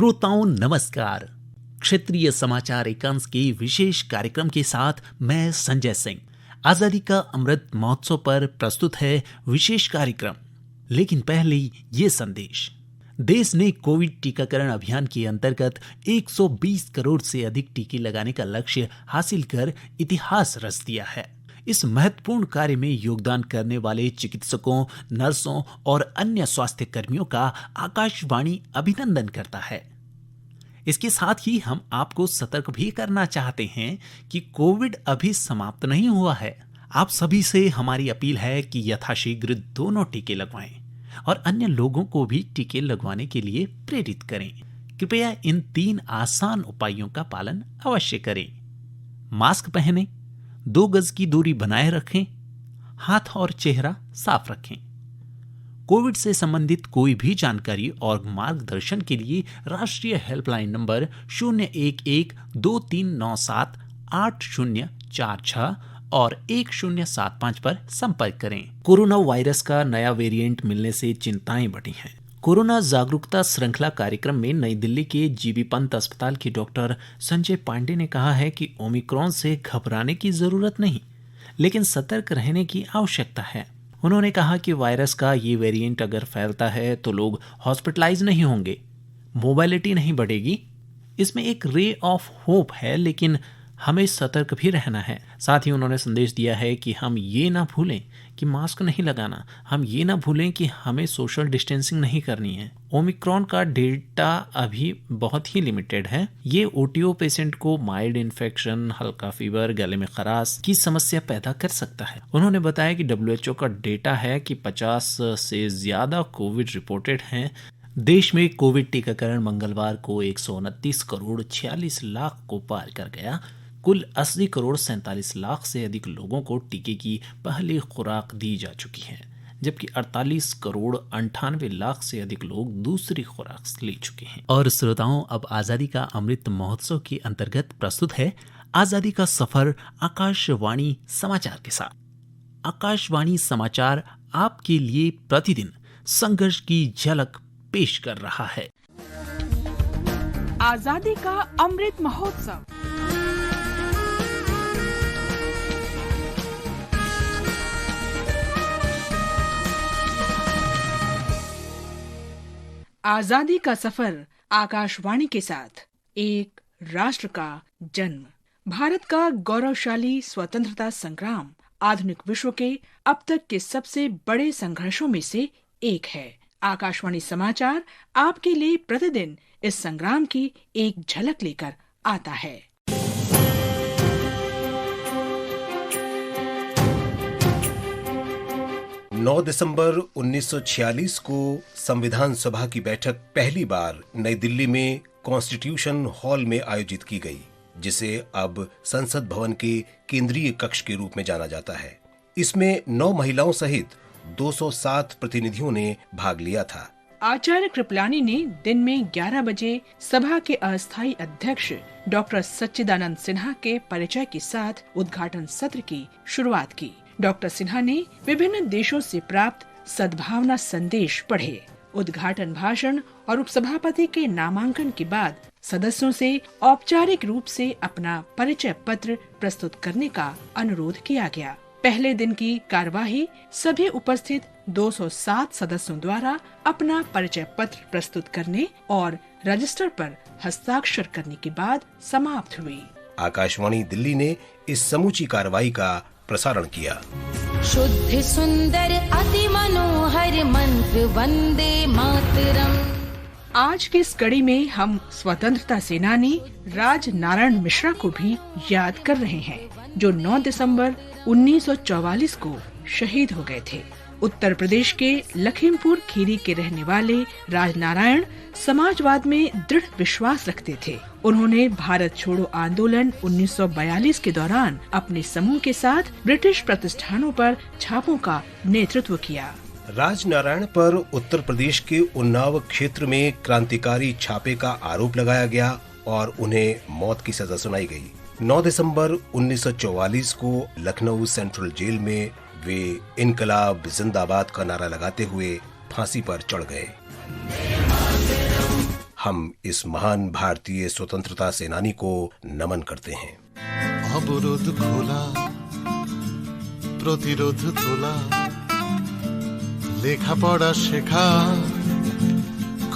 श्रोताओं नमस्कार। क्षेत्रीय समाचार एकांश के विशेष कार्यक्रम के साथ मैं संजय सिंह। आजादी का अमृत महोत्सव पर प्रस्तुत है विशेष कार्यक्रम। लेकिन पहले ये संदेश। देश ने कोविड टीकाकरण अभियान के अंतर्गत 120 करोड़ से अधिक टीके लगाने का लक्ष्य हासिल कर इतिहास रच दिया है। इस महत्वपूर्ण कार्य में योगदान करने वाले चिकित्सकों, नर्सों और अन्य स्वास्थ्य कर्मियों का आकाशवाणी अभिनंदन करता है। इसके साथ ही हम आपको सतर्क भी करना चाहते हैं कि कोविड अभी समाप्त नहीं हुआ है। आप सभी से हमारी अपील है कि यथाशीघ्र दोनों टीके लगवाएं और अन्य लोगों को भी टीके लगवाने के लिए प्रेरित करें। कृपया इन 3 आसान उपायों का पालन अवश्य करें। मास्क पहनें, 2 गज की दूरी बनाए रखें, हाथ और चेहरा साफ रखें। कोविड से संबंधित कोई भी जानकारी और मार्गदर्शन के लिए राष्ट्रीय हेल्पलाइन नंबर 011-2397-8046 और 1075 पर संपर्क करें। कोरोना वायरस का नया वेरिएंट मिलने से चिंताएं बढ़ी हैं। कोरोना जागरूकता श्रृंखला कार्यक्रम में नई दिल्ली के जीबी पंत अस्पताल के डॉक्टर संजय पांडे ने कहा है कि ओमिक्रॉन से घबराने की जरूरत नहीं, लेकिन सतर्क रहने की आवश्यकता है। उन्होंने कहा कि वायरस का ये वेरिएंट अगर फैलता है तो लोग हॉस्पिटलाइज नहीं होंगे, मोबाइलिटी नहीं बढ़ेगी। इसमें एक रे ऑफ होप है, लेकिन हमें सतर्क भी रहना है। साथ ही उन्होंने संदेश दिया है कि हम ये ना भूलें कि मास्क नहीं लगाना, हम ये ना भूलें कि हमें सोशल डिस्टेंसिंग नहीं करनी है। ओमिक्रॉन का डेटा अभी बहुत ही लिमिटेड है। ये ओटीओ पेशेंट को माइल्ड इन्फेक्शन, हल्का फीवर, गले में खराश की समस्या पैदा कर सकता है। उन्होंने बताया कि WHO का डेटा है कि 50 से ज्यादा कोविड रिपोर्टेड हैं। देश में कोविड टीकाकरण मंगलवार को 129 करोड़ 46 लाख को पार कर गया। कुल 80 करोड़ 47 लाख से अधिक लोगों को टीके की पहली खुराक दी जा चुकी है, जबकि 48 करोड़ 98 लाख से अधिक लोग दूसरी खुराक ले चुके हैं। और श्रोताओं, अब आजादी का अमृत महोत्सव के अंतर्गत प्रस्तुत है आजादी का सफर आकाशवाणी समाचार के साथ। आकाशवाणी समाचार आपके लिए प्रतिदिन संघर्ष की झलक पेश कर रहा है। आजादी का अमृत महोत्सव। आजादी का सफर आकाशवाणी के साथ। एक राष्ट्र का जन्म। भारत का गौरवशाली स्वतंत्रता संग्राम आधुनिक विश्व के अब तक के सबसे बड़े संघर्षों में से एक है। आकाशवाणी समाचार आपके लिए प्रतिदिन इस संग्राम की एक झलक लेकर आता है। 9 दिसंबर 1946 को संविधान सभा की बैठक पहली बार नई दिल्ली में कॉन्स्टिट्यूशन हॉल में आयोजित की गई, जिसे अब संसद भवन के केंद्रीय कक्ष के रूप में जाना जाता है। इसमें 9 महिलाओं सहित 207 प्रतिनिधियों ने भाग लिया था। आचार्य कृपलानी ने दिन में 11 बजे सभा के अस्थायी अध्यक्ष डॉक्टर सच्चिदानंद सिन्हा के परिचय के साथ उद्घाटन सत्र की शुरुआत की। डॉक्टर सिन्हा ने विभिन्न देशों से प्राप्त सद्भावना संदेश पढ़े। उद्घाटन भाषण और उपसभापति के नामांकन के बाद सदस्यों से औपचारिक रूप से अपना परिचय पत्र प्रस्तुत करने का अनुरोध किया गया। पहले दिन की कार्यवाही सभी उपस्थित 207 सदस्यों द्वारा अपना परिचय पत्र प्रस्तुत करने और रजिस्टर पर हस्ताक्षर करने के बाद समाप्त हुई। आकाशवाणी दिल्ली ने इस समूची कार्रवाई का प्रसारण किया। शुद्ध सुंदर अति मनोहर मंत्र वंदे मातरम। आज की इस कड़ी में हम स्वतंत्रता सेनानी राज नारायण मिश्रा को भी याद कर रहे हैं, जो 9 दिसंबर 1944 को शहीद हो गए थे। उत्तर प्रदेश के लखीमपुर खीरी के रहने वाले राजनारायण समाजवाद में दृढ़ विश्वास रखते थे। उन्होंने भारत छोड़ो आंदोलन 1942 के दौरान अपने समूह के साथ ब्रिटिश प्रतिष्ठानों पर छापों का नेतृत्व किया। राजनारायण पर उत्तर प्रदेश के उन्नाव क्षेत्र में क्रांतिकारी छापे का आरोप लगाया गया और उन्हें मौत की सजा सुनाई गई। 9 दिसंबर 1944 को लखनऊ सेंट्रल जेल में वे इनकलाब जिंदाबाद का नारा लगाते हुए फांसी पर चढ़ गए। हम इस महान भारतीय स्वतंत्रता सेनानी को नमन करते हैं। অবরোধ খোলা, প্রতিরোধ তোলা, লেখাপড়া শেখা,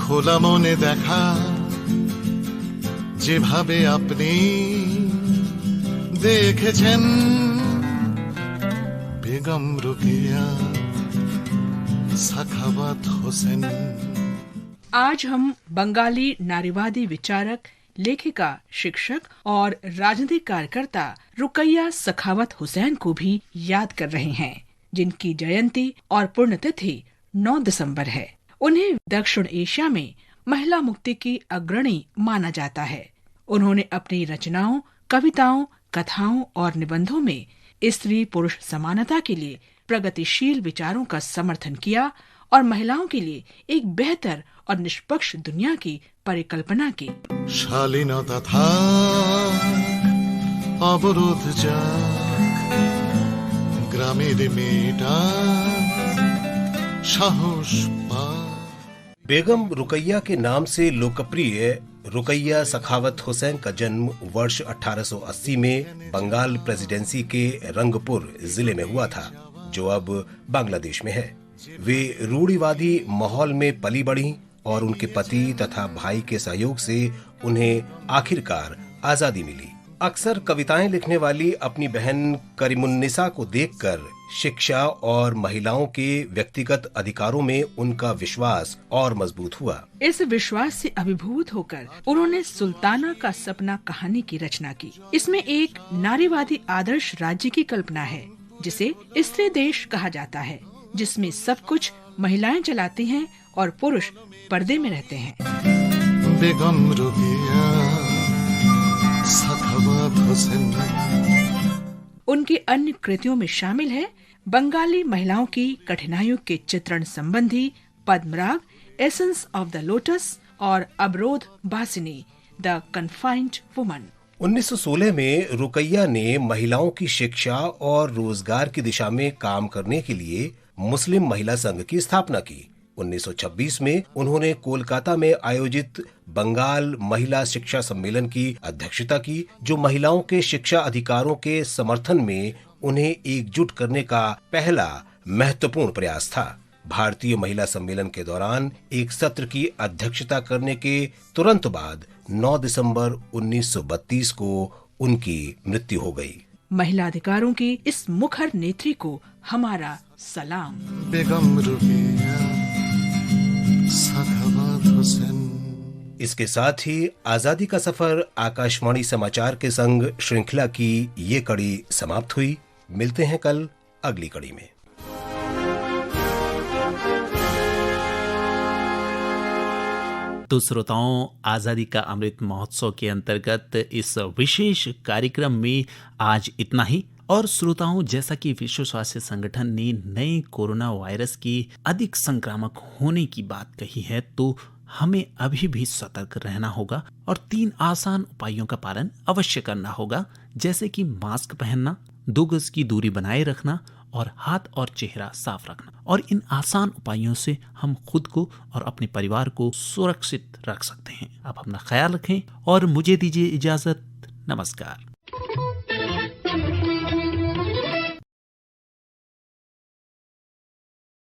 খোলা মনে দেখা, যেভাবে আপনি দেখেছেন বেগম রোকেয়া সাখাওয়াত হোসেন। आज हम बंगाली नारीवादी विचारक, लेखिका, शिक्षक और राजनीतिक कार्यकर्ता रुकैया सखावत हुसैन को भी याद कर रहे हैं, जिनकी जयंती और पुण्यतिथि 9 दिसंबर है। उन्हें दक्षिण एशिया में महिला मुक्ति की अग्रणी माना जाता है। उन्होंने अपनी रचनाओं, कविताओं, कथाओं और निबंधों में स्त्री पुरुष समानता के लिए प्रगतिशील विचारों का समर्थन किया और महिलाओं के लिए एक बेहतर और निष्पक्ष दुनिया की परिकल्पना की। শালীনতা থাক, অবরোধ যাক, গ্রামের মেয়েটা সাহস পাক। बेगम रुकैया के नाम से लोकप्रिय रुकैया सखावत हुसैन का जन्म वर्ष 1880 में बंगाल प्रेसिडेंसी के रंगपुर जिले में हुआ था, जो अब बांग्लादेश में है। वे रूढ़िवादी माहौल में पली बढ़ी और उनके पति तथा भाई के सहयोग से उन्हें आखिरकार आजादी मिली। अक्सर कविताएं लिखने वाली अपनी बहन करीमुन्निसा को देखकर शिक्षा और महिलाओं के व्यक्तिगत अधिकारों में उनका विश्वास और मजबूत हुआ। इस विश्वास से अभिभूत होकर उन्होंने सुल्ताना का सपना कहानी की रचना की। इसमें एक नारीवादी आदर्श राज्य की कल्पना है, जिसे स्त्री देश कहा जाता है, जिसमें सब कुछ महिलाएं चलाती हैं और पुरुष पर्दे में रहते हैं। बेगम रोकेया साखावत हुसैन। उनकी अन्य कृतियों में शामिल है बंगाली महिलाओं की कठिनाइयों के चित्रण संबंधी पद्मराग, एसेंस ऑफ द लोटस और अवरोध बासिनी, द कन्फाइंड वुमन। 1916 में रुकैया ने महिलाओं की शिक्षा और रोजगार की दिशा में काम करने के लिए मुस्लिम महिला संघ की स्थापना की। 1926 में उन्होंने कोलकाता में आयोजित बंगाल महिला शिक्षा सम्मेलन की अध्यक्षता की, जो महिलाओं के शिक्षा अधिकारों के समर्थन में उन्हें एकजुट करने का पहला महत्वपूर्ण प्रयास था। भारतीय महिला सम्मेलन के दौरान एक सत्र की अध्यक्षता करने के तुरंत बाद 9 दिसंबर 1932 को उनकी मृत्यु हो गई। महिला अधिकारों की इस मुखर नेत्री को हमारा सलाम। बेगम रोकेया साखावत हुसैन। इसके साथ ही आजादी का सफर आकाशवाणी समाचार के संग श्रृंखला की ये कड़ी समाप्त हुई। मिलते हैं कल अगली कड़ी में। तो श्रोताओं, आजादी का अमृत महोत्सव के अंतर्गत इस विशेष कार्यक्रम में आज इतना ही। और श्रोताओं, जैसा कि विश्व स्वास्थ्य संगठन ने नए कोरोना वायरस की अधिक संक्रामक होने की बात कही है, तो हमें अभी भी सतर्क रहना होगा और 3 आसान उपायों का पालन अवश्य करना होगा, जैसे कि मास्क पहनना, 2 गज की दूरी बनाए रखना और हाथ और चेहरा साफ रखना। और इन आसान उपायों से हम खुद को और अपने परिवार को सुरक्षित रख सकते हैं। आप अपना ख्याल रखें और मुझे दीजिए इजाजत। नमस्कार।